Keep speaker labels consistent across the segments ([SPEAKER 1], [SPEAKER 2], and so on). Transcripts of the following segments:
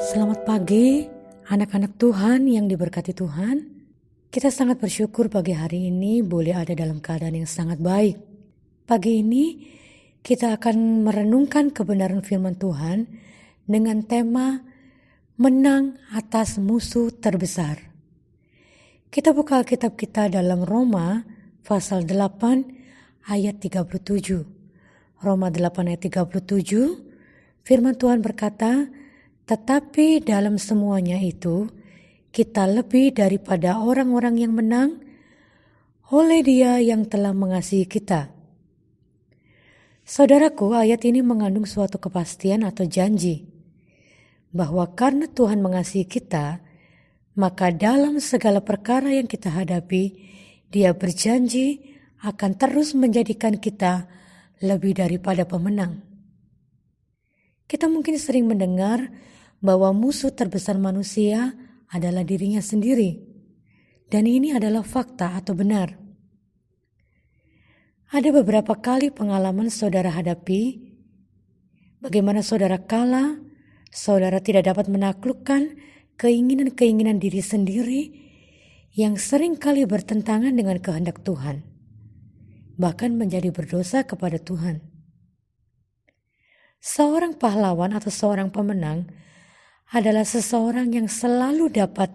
[SPEAKER 1] Selamat pagi anak-anak Tuhan yang diberkati Tuhan. Kita sangat bersyukur pagi hari ini boleh ada dalam keadaan yang sangat baik. Pagi ini kita akan merenungkan kebenaran firman Tuhan dengan tema menang atas musuh terbesar. Kita buka Alkitab kita dalam Roma pasal 8 ayat 37. Roma 8 ayat 37, firman Tuhan berkata, tetapi dalam semuanya itu, kita lebih daripada orang-orang yang menang oleh Dia yang telah mengasihi kita. Saudaraku, ayat ini mengandung suatu kepastian atau janji bahwa karena Tuhan mengasihi kita, maka dalam segala perkara yang kita hadapi, Dia berjanji akan terus menjadikan kita lebih daripada pemenang. Kita mungkin sering mendengar bahwa musuh terbesar manusia adalah dirinya sendiri. Dan ini adalah fakta atau benar. Ada beberapa kali pengalaman saudara hadapi, bagaimana saudara kalah, saudara tidak dapat menaklukkan keinginan-keinginan diri sendiri yang sering kali bertentangan dengan kehendak Tuhan, bahkan menjadi berdosa kepada Tuhan. Seorang pahlawan atau seorang pemenang adalah seseorang yang selalu dapat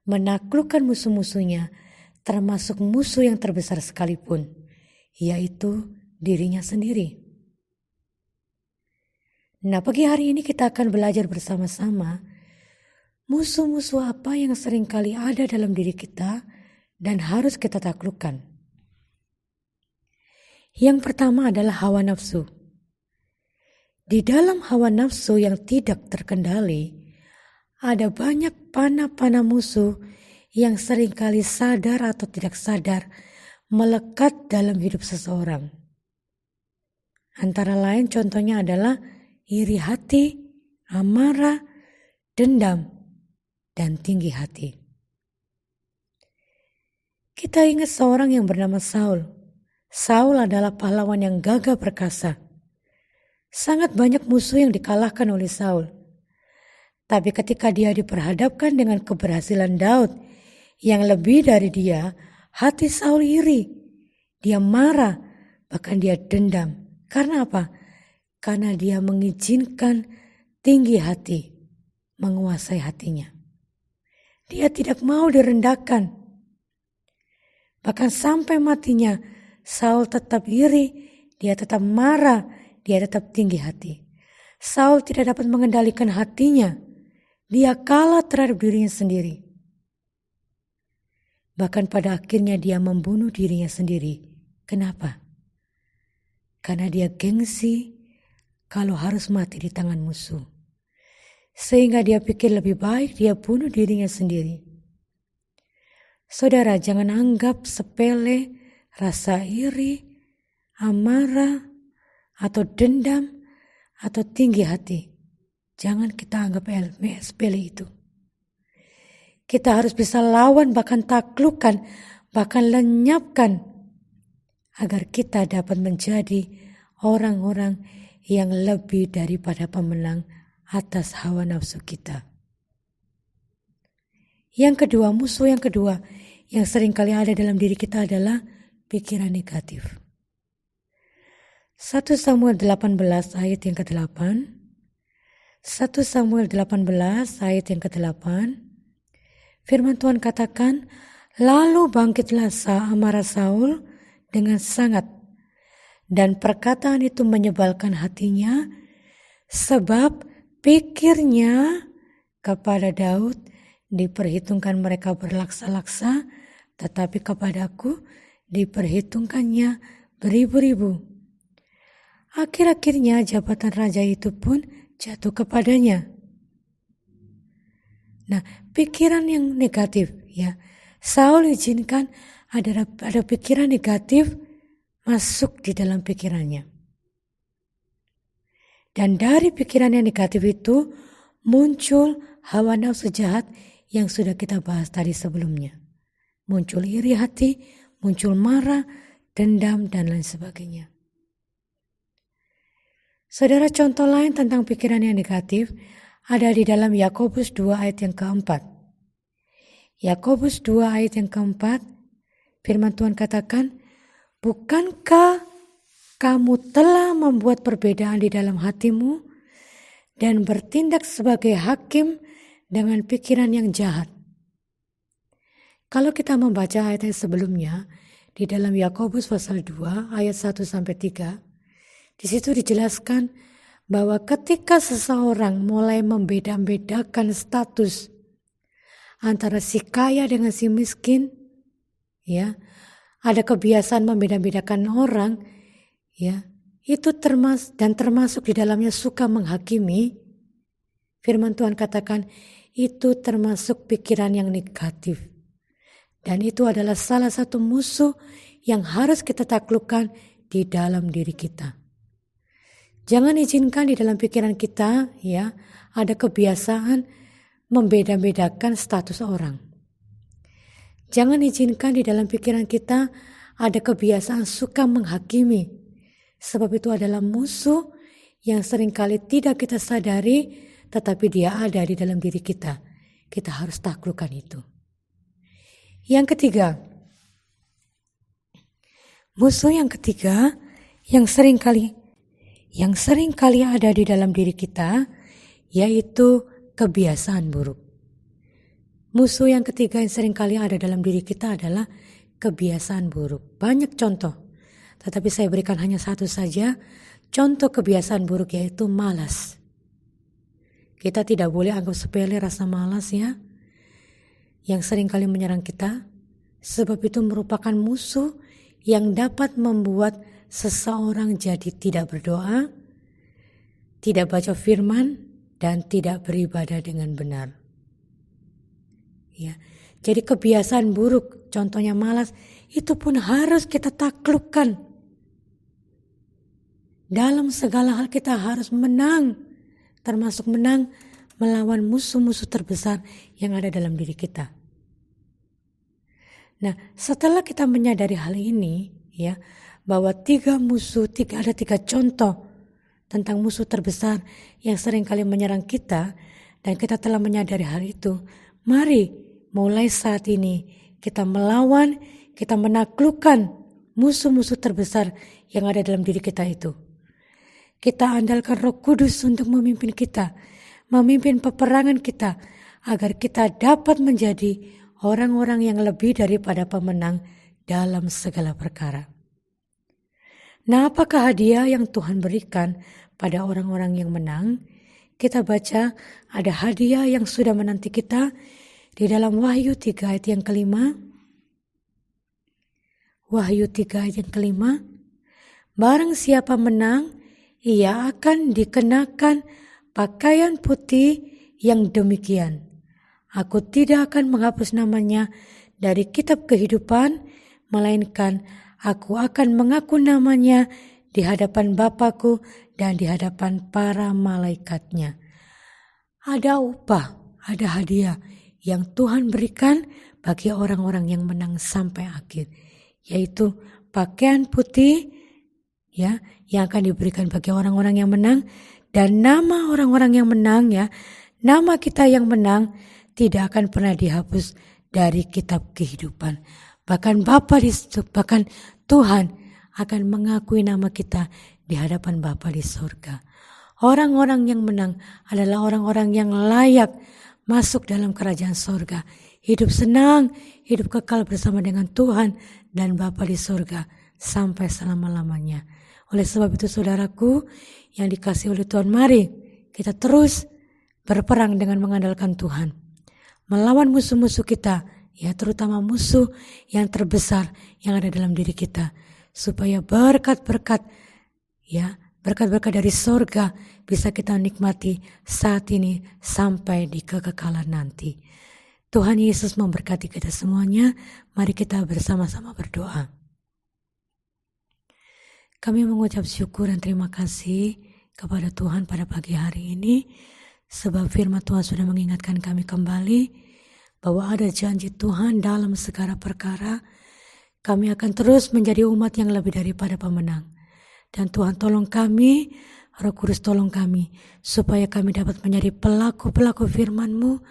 [SPEAKER 1] menaklukkan musuh-musuhnya, termasuk musuh yang terbesar sekalipun, yaitu dirinya sendiri. Nah, pagi hari ini kita akan belajar bersama-sama musuh-musuh apa yang seringkali ada dalam diri kita dan harus kita taklukkan. Yang pertama adalah hawa nafsu. Di dalam hawa nafsu yang tidak terkendali, ada banyak panah-panah musuh yang seringkali sadar atau tidak sadar melekat dalam hidup seseorang. Antara lain contohnya adalah iri hati, amarah, dendam, dan tinggi hati. Kita ingat seorang yang bernama Saul. Saul adalah pahlawan yang gagah perkasa. Sangat banyak musuh yang dikalahkan oleh Saul. Tapi ketika dia diperhadapkan dengan keberhasilan Daud yang lebih dari dia, hati Saul iri. Dia marah, bahkan dia dendam. Karena apa? Karena dia mengizinkan tinggi hati menguasai hatinya. Dia tidak mau direndahkan. Bahkan sampai matinya, Saul tetap iri, dia tetap marah, dia tetap tinggi hati. Saul tidak dapat mengendalikan hatinya. Dia kalah terhadap dirinya sendiri. Bahkan pada akhirnya dia membunuh dirinya sendiri. Kenapa? Karena dia gengsi kalau harus mati di tangan musuh. Sehingga dia pikir lebih baik dia bunuh dirinya sendiri. Saudara, jangan anggap sepele rasa iri, amarah, atau dendam, atau tinggi hati. Jangan kita anggap sepele itu. Kita harus bisa lawan, bahkan taklukkan, bahkan lenyapkan, agar kita dapat menjadi orang-orang yang lebih daripada pemenang atas hawa nafsu kita. Yang kedua, musuh yang kedua yang seringkali ada dalam diri kita adalah pikiran negatif. 1 Samuel 18 ayat yang ke-8. 1 Samuel 18 ayat yang ke-8. Firman Tuhan katakan, lalu bangkitlah amarah Saul dengan sangat, dan perkataan itu menyebalkan hatinya, sebab pikirnya kepada Daud diperhitungkan mereka berlaksa-laksa, tetapi kepadaku diperhitungkannya beribu-ribu. Akhir-akhirnya jabatan raja itu pun jatuh kepadanya. Nah, pikiran yang negatif, ya, Saul izinkan ada pikiran negatif masuk di dalam pikirannya. Dan dari pikiran yang negatif itu muncul hawa nafsu jahat yang sudah kita bahas tadi sebelumnya. Muncul iri hati, muncul marah, dendam, dan lain sebagainya. Saudara, contoh lain tentang pikiran yang negatif ada di dalam Yakobus 2 ayat yang keempat. Yakobus 2 ayat yang keempat, firman Tuhan katakan, bukankah kamu telah membuat perbedaan di dalam hatimu dan bertindak sebagai hakim dengan pikiran yang jahat. Kalau kita membaca ayat sebelumnya di dalam Yakobus pasal 2 ayat 1-3, di situ dijelaskan bahwa ketika seseorang mulai membeda-bedakan status antara si kaya dengan si miskin, ya, ada kebiasaan membeda-bedakan orang, ya, itu termasuk di dalamnya suka menghakimi. Firman Tuhan katakan itu termasuk pikiran yang negatif. Dan itu adalah salah satu musuh yang harus kita taklukkan di dalam diri kita. Jangan izinkan di dalam pikiran kita, ya, ada kebiasaan membeda-bedakan status orang. Jangan izinkan di dalam pikiran kita ada kebiasaan suka menghakimi. Sebab itu adalah musuh yang seringkali tidak kita sadari, tetapi dia ada di dalam diri kita. Kita harus taklukkan itu. Yang ketiga, musuh yang ketiga yang seringkali ada di dalam diri kita, yaitu kebiasaan buruk. Musuh yang ketiga yang seringkali ada dalam diri kita adalah kebiasaan buruk. Banyak contoh, tetapi saya berikan hanya satu saja. Contoh kebiasaan buruk yaitu malas. Kita tidak boleh anggap sepele rasa malas, ya, yang seringkali menyerang kita, sebab itu merupakan musuh yang dapat membuat seseorang jadi tidak berdoa, tidak baca firman, dan tidak beribadah dengan benar. Ya, jadi kebiasaan buruk, contohnya malas, itu pun harus kita taklukkan. Dalam segala hal kita harus menang, termasuk menang melawan musuh-musuh terbesar yang ada dalam diri kita. Nah, setelah kita menyadari hal ini, ya, bahwa ada tiga contoh tentang musuh terbesar yang seringkali menyerang kita, dan kita telah menyadari hal itu, mari mulai saat ini kita melawan, kita menaklukkan musuh-musuh terbesar yang ada dalam diri kita itu. Kita andalkan Roh Kudus untuk memimpin kita, memimpin peperangan kita, agar kita dapat menjadi orang-orang yang lebih daripada pemenang dalam segala perkara. Nah, apakah hadiah yang Tuhan berikan pada orang-orang yang menang? Kita baca ada hadiah yang sudah menanti kita di dalam Wahyu 3 ayat yang kelima. Wahyu 3 ayat yang kelima. Barang siapa menang, ia akan dikenakan pakaian putih yang demikian. Aku tidak akan menghapus namanya dari kitab kehidupan, melainkan aku akan mengaku namanya di hadapan Bapa-Ku dan di hadapan para malaikatnya. Ada upah, ada hadiah yang Tuhan berikan bagi orang-orang yang menang sampai akhir, yaitu pakaian putih, ya, yang akan diberikan bagi orang-orang yang menang, dan nama orang-orang yang menang, ya, nama kita yang menang tidak akan pernah dihapus dari kitab kehidupan. Bahkan bahkan Tuhan akan mengakui nama kita di hadapan Bapa di surga. Orang-orang yang menang adalah orang-orang yang layak masuk dalam kerajaan surga. Hidup senang, hidup kekal bersama dengan Tuhan dan Bapa di surga sampai selama-lamanya. Oleh sebab itu saudaraku yang dikasihi oleh Tuhan, mari kita terus berperang dengan mengandalkan Tuhan. Melawan musuh-musuh kita, ya, terutama musuh yang terbesar yang ada dalam diri kita, supaya berkat-berkat, ya, berkat-berkat dari surga bisa kita nikmati saat ini sampai di kekekalan nanti. Tuhan Yesus memberkati kita semuanya. Mari kita bersama-sama berdoa. Kami mengucap syukur dan terima kasih kepada Tuhan pada pagi hari ini, sebab firman Tuhan sudah mengingatkan kami kembali bahwa ada janji Tuhan dalam segala perkara. Kami akan terus menjadi umat yang lebih daripada pemenang. Dan Tuhan tolong kami Roh Kudus tolong kami, supaya kami dapat menjadi pelaku-pelaku firman-Mu,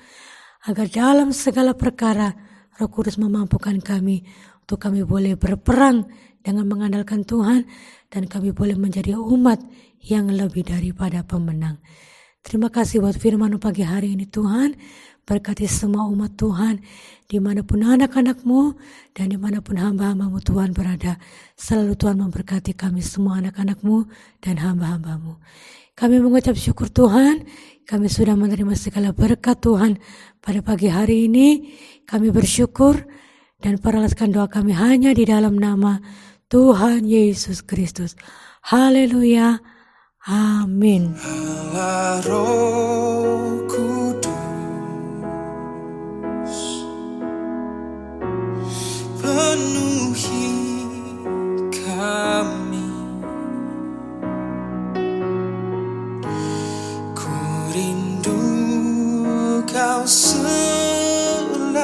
[SPEAKER 1] agar dalam segala perkara Roh Kudus memampukan kami untuk kami boleh berperang dengan mengandalkan Tuhan, dan kami boleh menjadi umat yang lebih daripada pemenang. Terima kasih buat firman-Mu pagi hari ini Tuhan. Berkati semua umat Tuhan, dimanapun anak-anak-Mu dan dimanapun hamba-hamba-Mu Tuhan berada. Selalu Tuhan memberkati kami semua anak-anak-Mu dan hamba-hamba-Mu. Kami mengucap syukur Tuhan, kami sudah menerima segala berkat Tuhan pada pagi hari ini. Kami bersyukur dan peralatkan doa kami hanya di dalam nama Tuhan Yesus Kristus. Haleluya. Amin.
[SPEAKER 2] Allah Roh Kudus, penuhi kami. Ku rindu Kau selalu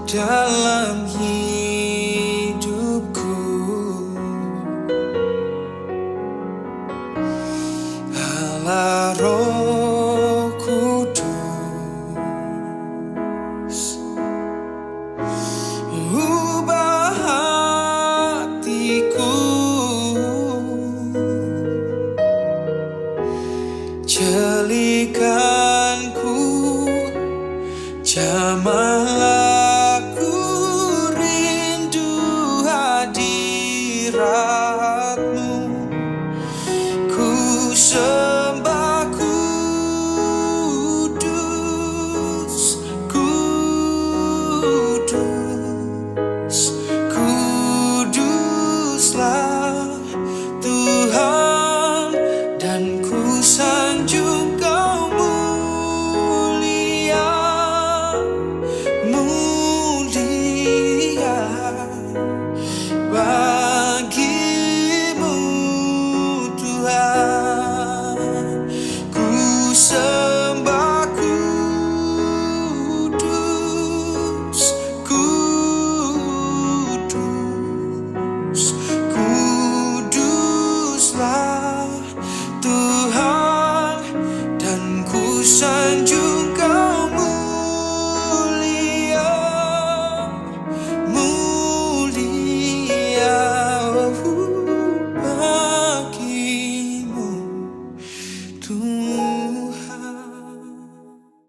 [SPEAKER 2] dalam